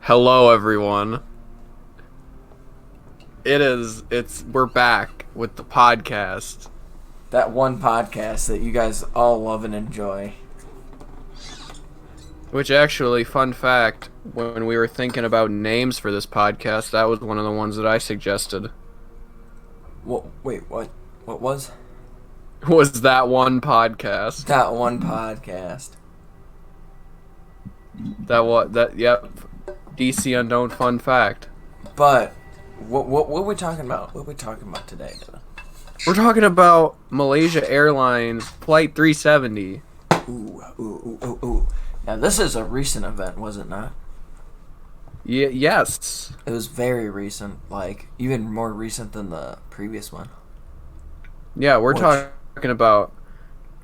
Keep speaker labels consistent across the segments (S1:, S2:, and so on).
S1: Hello, everyone. We're back with the podcast,
S2: That one podcast that you guys all love and enjoy.
S1: which actually, fun fact, when we were thinking about names for this podcast, that was one of the ones that I suggested.
S2: What? Wait, what? What was
S1: Was that one podcast.
S2: that one podcast?
S1: Yep. DC Unknown fun fact.
S2: But what are we talking about? What are we talking about today?
S1: We're talking about Malaysia Airlines Flight 370.
S2: Ooh. Now this is a recent event, was it not?
S1: Yes.
S2: It was very recent, like even more recent than the previous one.
S1: Yeah, we're
S2: Which-
S1: talking about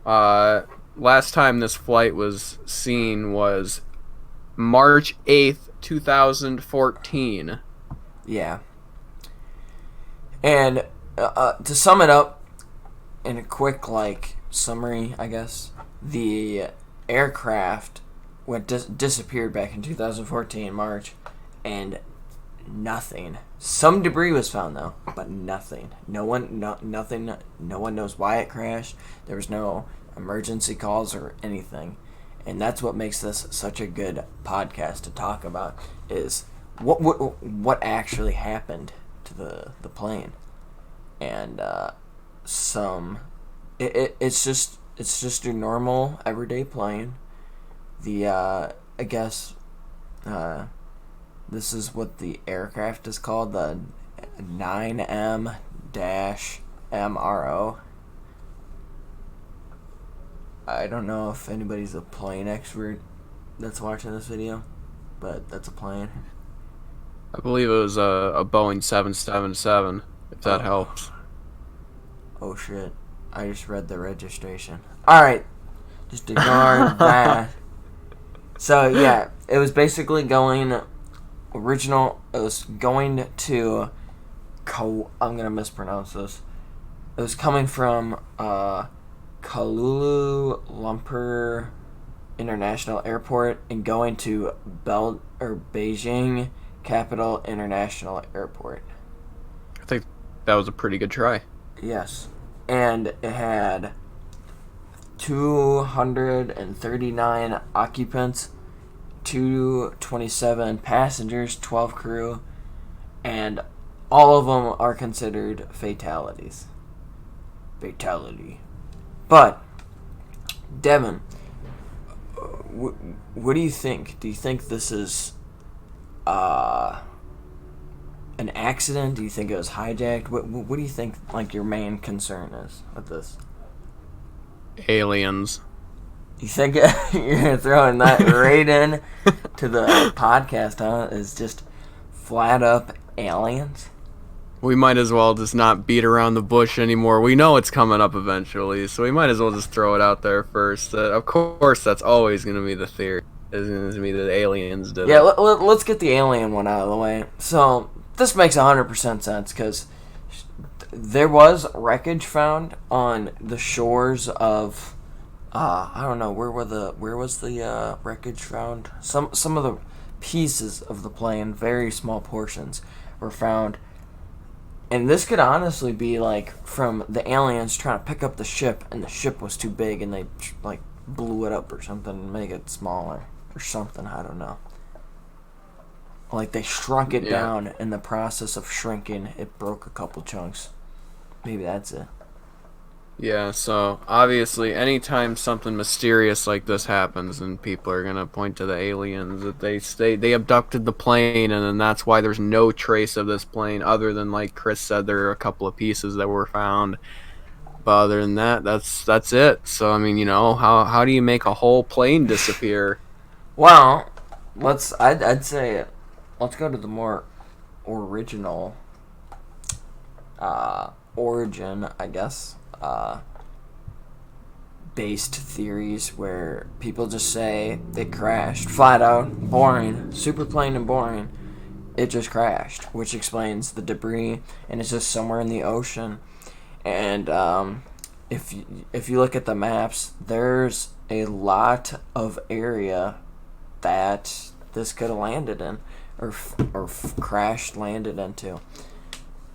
S1: last time this flight was seen was March 8th, 2014.
S2: Yeah. And to sum it up in a quick summary, I guess the aircraft disappeared back in 2014 March, and nothing. Some debris was found though, but nothing. Nothing. No one knows why it crashed. There was no emergency calls or anything, and that's what makes this such a good podcast to talk about. Is what actually happened to the plane, and it's just a normal everyday plane. I guess this is what the aircraft is called, the 9M-MRO. I don't know if anybody's a plane expert that's watching this video, but that's a plane.
S1: I believe it was a Boeing 777, if that helps.
S2: Oh shit. I just read the registration. Alright. Just ignore that. So yeah, it was basically going to I'm gonna mispronounce this. It was coming from Kuala Lumpur International Airport and going to Beijing Capital International Airport.
S1: I think that was a pretty good try.
S2: Yes. And it had 239 occupants, 227 passengers, 12 crew, and all of them are considered fatalities. Fatality. But, Devin, what do you think? Do you think this is an accident? Do you think it was hijacked? What do you think your main concern is with this?
S1: Aliens.
S2: You think you're throwing that right in to the podcast, huh? Is just flat up aliens?
S1: We might as well just not beat around the bush anymore. We know it's coming up eventually, so we might as well just throw it out there first. Of course, that's always going to be the theory. Is going to be that aliens did
S2: Yeah,
S1: it.
S2: let's get the alien one out of the way. So, this makes 100% sense, because there was wreckage found on the shores of... I don't know, where was the wreckage found? Some of the pieces of the plane, very small portions, were found. And this could honestly be from the aliens trying to pick up the ship, and the ship was too big, and they blew it up or something and make it smaller or something. I don't know. They shrunk it down. In the process of shrinking, it broke a couple chunks. Maybe that's it.
S1: Yeah, so obviously anytime something mysterious like this happens, and people are gonna point to the aliens, that they abducted the plane, and then that's why there's no trace of this plane other than, like Chris said, there are a couple of pieces that were found. But other than that, that's it. So I mean, how do you make a whole plane disappear?
S2: Well, I'd say let's go to the more original origin, I guess. Based theories where people just say it crashed flat out, boring, super plain and boring. It just crashed, which explains the debris, and it's just somewhere in the ocean. And if you look at the maps, there's a lot of area that this could have landed in. crashed, landed into.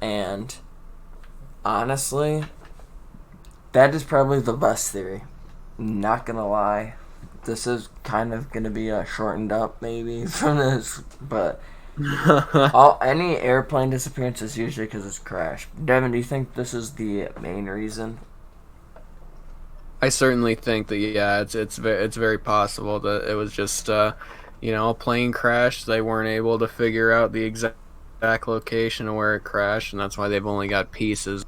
S2: And honestly, that is probably the best theory. Not gonna lie. This is kind of gonna be a shortened up maybe from this, but any airplane disappearance is usually because it's crashed. Devin, do you think this is the main reason?
S1: I certainly think that yeah, it's very possible that it was just a plane crash. They weren't able to figure out the exact location of where it crashed, and that's why they've only got pieces,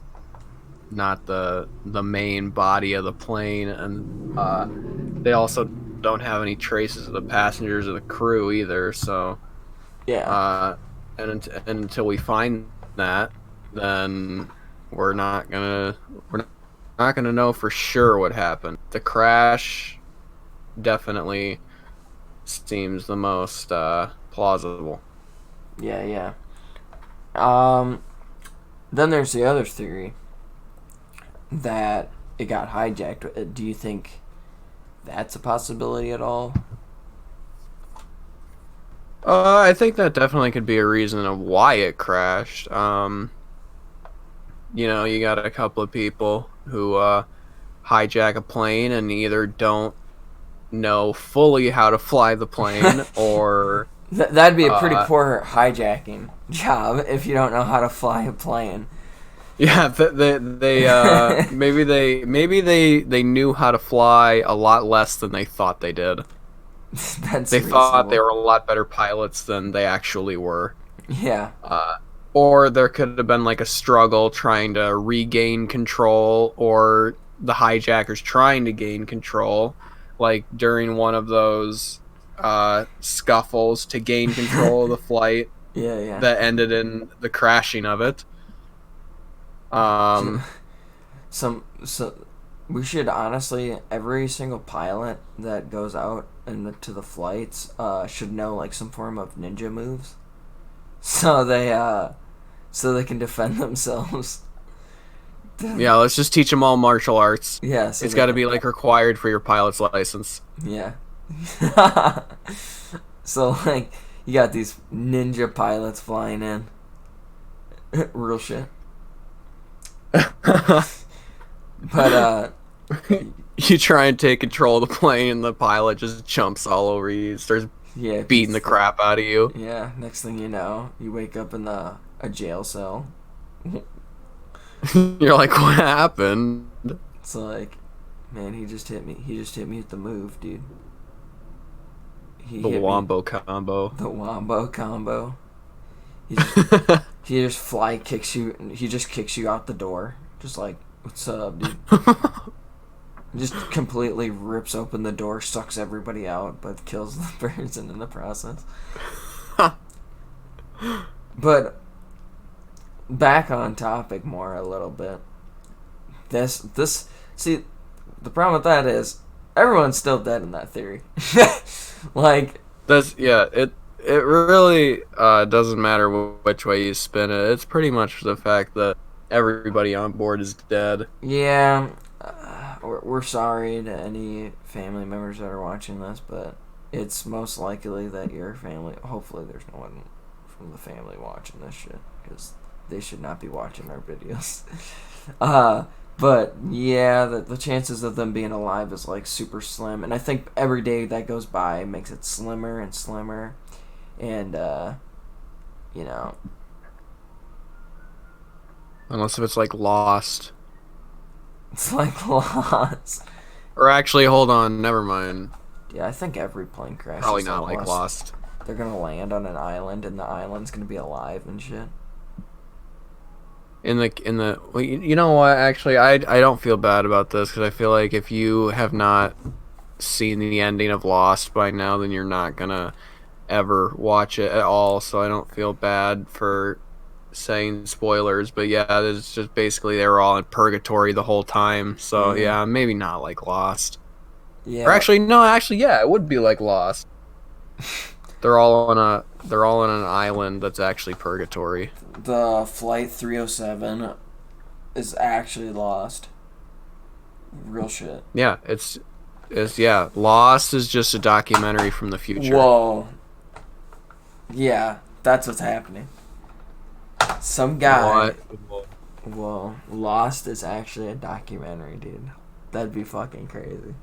S1: not the main body of the plane. And they also don't have any traces of the passengers or the crew either. So
S2: Yeah.
S1: and until we find that, then we're not gonna know for sure what happened. The crash definitely seems the most plausible.
S2: Yeah, yeah. Um, then there's the other theory that it got hijacked. Do you think that's a possibility at all?
S1: I think that definitely could be a reason of why it crashed. You got a couple of people who hijack a plane and either don't know fully how to fly the plane or
S2: That'd be a pretty
S1: uh,
S2: poor hijacking job if you don't know how to fly a plane.
S1: yeah, maybe they knew how to fly a lot less than they thought they did.
S2: That's
S1: They thought they
S2: reasonable.
S1: were a lot better pilots than they actually were.
S2: Yeah.
S1: Uh, or there could have been like a struggle trying to regain control, or the hijackers trying to gain control, like during one of those scuffles to gain control of the flight
S2: Yeah, yeah.
S1: that ended in the crashing of it. Um,
S2: So we should honestly, every single pilot that goes out to the flights should know like some form of ninja moves, so they can defend themselves.
S1: yeah, let's just teach them all martial arts.
S2: Yeah, so
S1: It's
S2: they
S1: got to
S2: can.
S1: be like required for your pilot's license.
S2: Yeah. So like you got these ninja pilots flying in. Real shit. But
S1: You try and take control of the plane, and the pilot just jumps all over you, starts
S2: yeah,
S1: beating the crap out of you.
S2: yeah. Next thing you know, you wake up in a jail cell.
S1: You're like, what happened?
S2: It's like, man, he just hit me. He just hit me with the move, dude. He
S1: The
S2: hit me
S1: wombo combo.
S2: the wombo combo. He just he just fly kicks you. He just kicks you out the door. Just like, what's up, dude? Just completely rips open the door, sucks everybody out, but kills the person in the process. But back on topic more a little bit. This see, the problem with that is everyone's still dead in that theory. Like,
S1: That's yeah. It really doesn't matter which way you spin it. It's pretty much the fact that everybody on board is dead.
S2: yeah, we're sorry to any family members that are watching this, but it's most likely that your family. Hopefully, there's no one from the family watching this shit because they should not be watching our videos. But yeah, the chances of them being alive is like super slim, and I think every day that goes by makes it slimmer and slimmer, and you know,
S1: Unless if it's like Lost.
S2: it's like lost.
S1: Or actually, hold on, never mind.
S2: Yeah, I think every plane crash
S1: Probably
S2: is
S1: not
S2: like
S1: like
S2: lost.
S1: Lost.
S2: They're gonna land on an island, and the island's gonna be alive and shit.
S1: In the well, you know what? Actually, I don't feel bad about this because I feel like if you have not seen the ending of Lost by now, then you're not gonna ever watch it at all. So I don't feel bad for saying spoilers. But yeah, it's just basically they were all in purgatory the whole time. So
S2: Mm-hmm.
S1: yeah, maybe not like Lost. Or
S2: Yeah,
S1: actually, no, actually, yeah, it would be like Lost. They're all on an island that's actually purgatory.
S2: the flight 307 is actually lost. Real shit.
S1: Yeah, it's yeah. Lost is just a documentary from the future.
S2: Whoa. Yeah, That's what's happening. Some guy.
S1: What?
S2: Well, Lost is actually a documentary, dude. That'd be fucking crazy.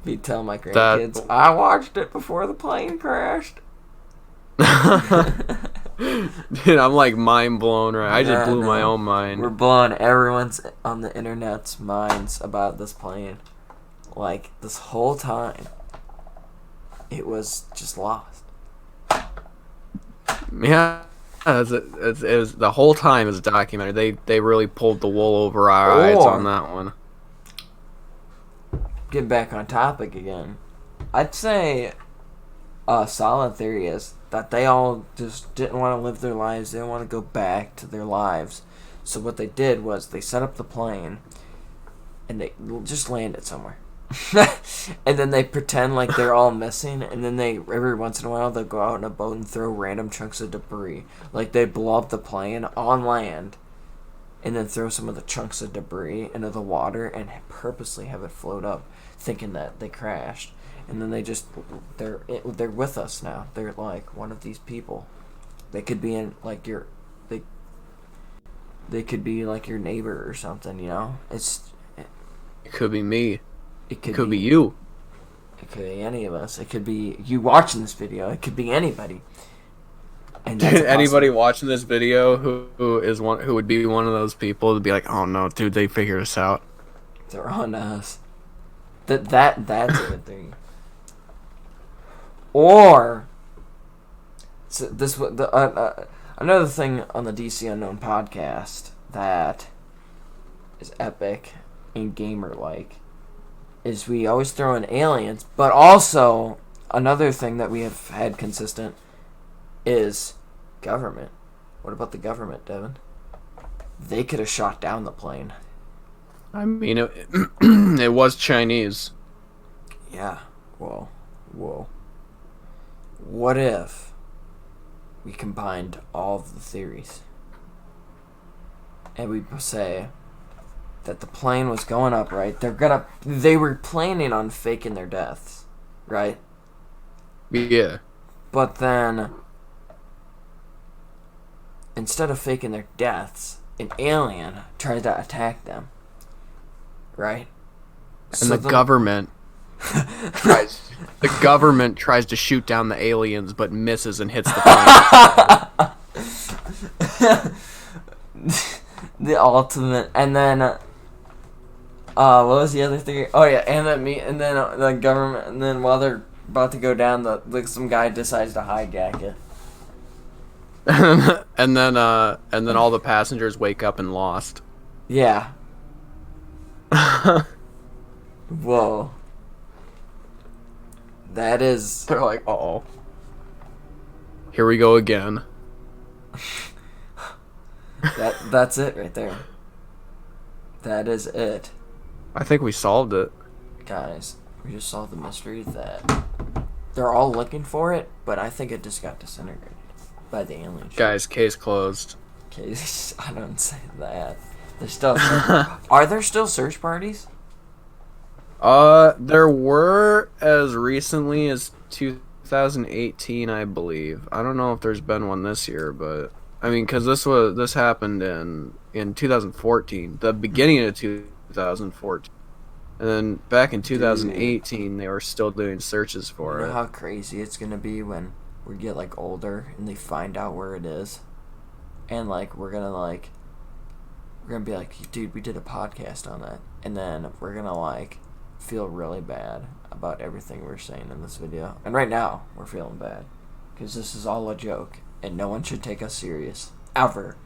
S2: Be telling my
S1: That.
S2: grandkids, I watched it before the plane crashed.
S1: Dude, I'm like mind blown right. I just blew my own mind.
S2: We're blowing everyone's on the internet's minds about this plane. Like, this whole time, it was just lost.
S1: Yeah, it was the whole time as a documentary. They really pulled the wool over our eyes on that one.
S2: Get back on topic again. I'd say a solid theory is that they all just didn't want to live their lives. They didn't want to go back to their lives. So what they did was they set up the plane and they just landed somewhere. And then they pretend like they're all missing, and then they every once in a while they'll go out in a boat and throw random chunks of debris. Like they blow up the plane on land and then throw some of the chunks of debris into the water and purposely have it float up, thinking that they crashed. And then they're with us now. They're like one of these people. They could be in like they could be like your neighbor or something, you know?
S1: It could be me.
S2: It could
S1: be you.
S2: It could be any of us. It could be you watching this video. It could be anybody.
S1: And anybody watching this video who would be one of those people to be like, oh no, dude, they figured us out.
S2: They're on us. That's a good thing. Or so this another thing on the DC Unknown podcast that is epic and gamer like is we always throw in aliens, but also another thing that we have had consistent is government. What about the government, Devin? They could have shot down the plane.
S1: I mean, it was Chinese.
S2: Yeah. Whoa. What if we combined all of the theories and we say that the plane was going up, right? They were planning on faking their deaths, right?
S1: Yeah.
S2: But then, instead of faking their deaths, an alien tries to attack them, right?
S1: And the government tries to shoot down the aliens, but misses and hits the plane.
S2: The ultimate, and then. What was the other thing? Oh yeah, and then the government, and then while they're about to go down, some guy decides to hijack it.
S1: and then all the passengers wake up and lost.
S2: Yeah. Whoa. That is.
S1: They're like, uh-oh. Here we go again.
S2: That's it right there. That is it.
S1: I think we solved it.
S2: Guys, we just solved the mystery that they're all looking for it, but I think it just got disintegrated by the aliens.
S1: Guys, case closed.
S2: Case, I don't say that. There's still are there still search parties?
S1: There were as recently as 2018, I believe. I don't know if there's been one this year, but I mean, because this happened in 2014, the beginning of 2014, and then back in 2018, they were still doing searches for it.
S2: You know how crazy it's gonna be when we get like older and they find out where it is, and like we're gonna be like, dude, we did a podcast on that, and then we're gonna like feel really bad about everything we're saying in this video. And right now, we're feeling bad because this is all a joke, and no one should take us serious ever.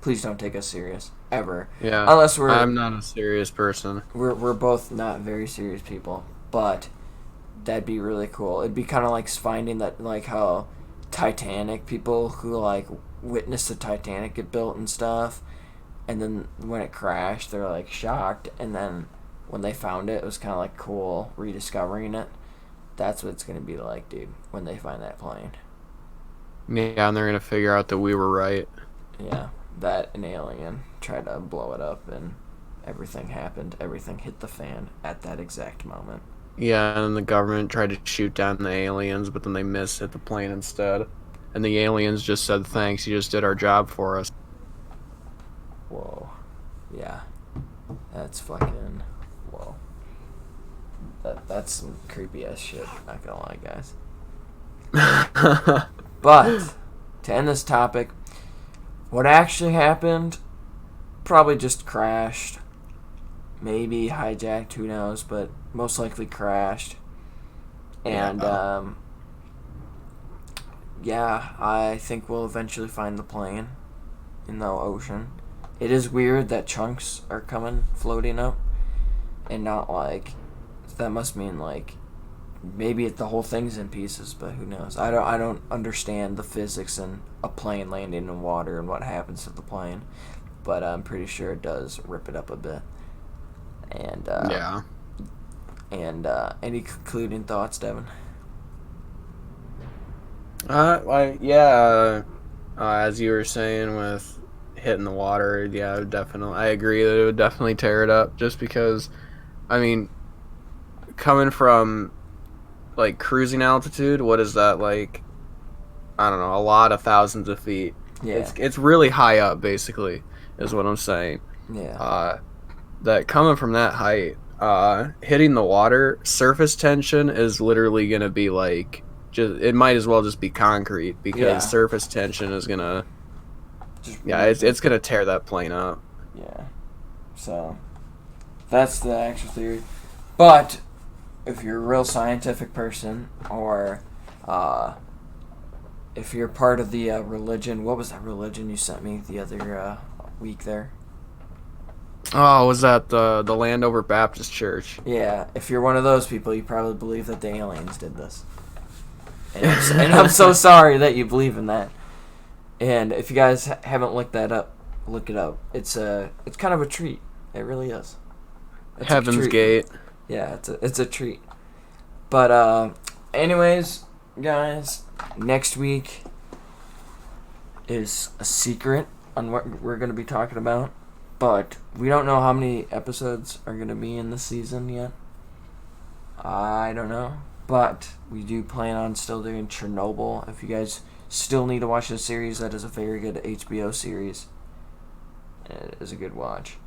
S2: Please don't take us serious ever.
S1: Yeah.
S2: Unless
S1: I'm not a serious person.
S2: We're both not very serious people, but that'd be really cool. It'd be kind of like finding that, like how Titanic people who like witnessed the Titanic get built and stuff, and then when it crashed, they're like shocked, and then when they found it, it was kind of like cool rediscovering it. That's what it's gonna be like, dude, when they find that plane.
S1: Yeah, and they're gonna figure out that we were right.
S2: Yeah, that an alien tried to blow it up, and everything happened. Everything hit the fan at that exact moment.
S1: Yeah, and the government tried to shoot down the aliens, but then they hit the plane instead. and the aliens just said thanks. You just did our job for us.
S2: Whoa. Yeah. That's fucking. Whoa. That's some creepy ass shit. Not gonna lie, guys. But to end this topic, what actually happened? Probably just crashed. Maybe hijacked. Who knows? But most likely crashed. And yeah, I think we'll eventually find the plane in the ocean. It is weird that chunks are coming floating up, and not like that must mean like maybe the whole thing's in pieces, but who knows? I don't understand the physics in a plane landing in water and what happens to the plane, but I'm pretty sure it does rip it up a bit. And
S1: Yeah.
S2: And any concluding thoughts, Devin?
S1: As you were saying with hitting the water, yeah, it would definitely. I agree that it would definitely tear it up. Just because, I mean, coming from like cruising altitude, what is that like? I don't know, a lot of thousands of feet.
S2: Yeah.
S1: It's really high up, basically, is what I'm saying.
S2: Yeah.
S1: That coming from that height, hitting the water, surface tension is literally gonna be like, just it might as well just be concrete because
S2: Yeah.
S1: surface tension is gonna,
S2: Just
S1: it's gonna tear that plane up.
S2: Yeah. So that's the actual theory. But if you're a real scientific person, or if you're part of the religion, what was that religion you sent me the other week there?
S1: Oh, was that the Landover Baptist Church?
S2: Yeah, if you're one of those people, you probably believe that the aliens did this. And I'm so sorry that you believe in that. And if you guys haven't looked that up, look it up. It's kind of a treat. It really is. It's
S1: Heaven's Gate.
S2: Yeah, it's a treat. But anyways, guys, next week is a secret on what we're going to be talking about. But we don't know how many episodes are going to be in the season yet. I don't know. But we do plan on still doing Chernobyl. If you guys still need to watch this series, that is a very good HBO series. It is a good watch.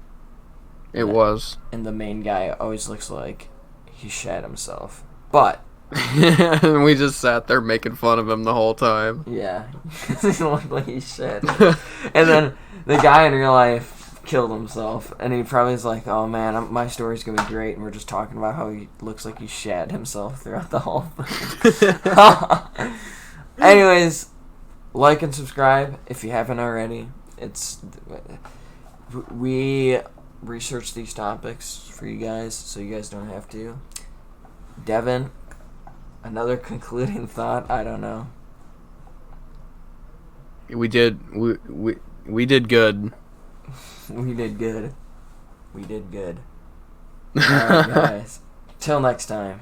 S1: It was.
S2: And the main guy always looks like he shat himself. But
S1: And we just sat there making fun of him the whole time.
S2: yeah, he looked like he shat. And then the guy in real life killed himself, and he probably is like, "Oh man, my story's gonna be great," and we're just talking about how he looks like he shat himself throughout the whole thing. Anyways, like and subscribe if you haven't already. We research these topics for you guys, so you guys don't have to. Devin, another concluding thought? I don't know.
S1: We did good.
S2: We did good. We did good. Alright, guys. Till next time.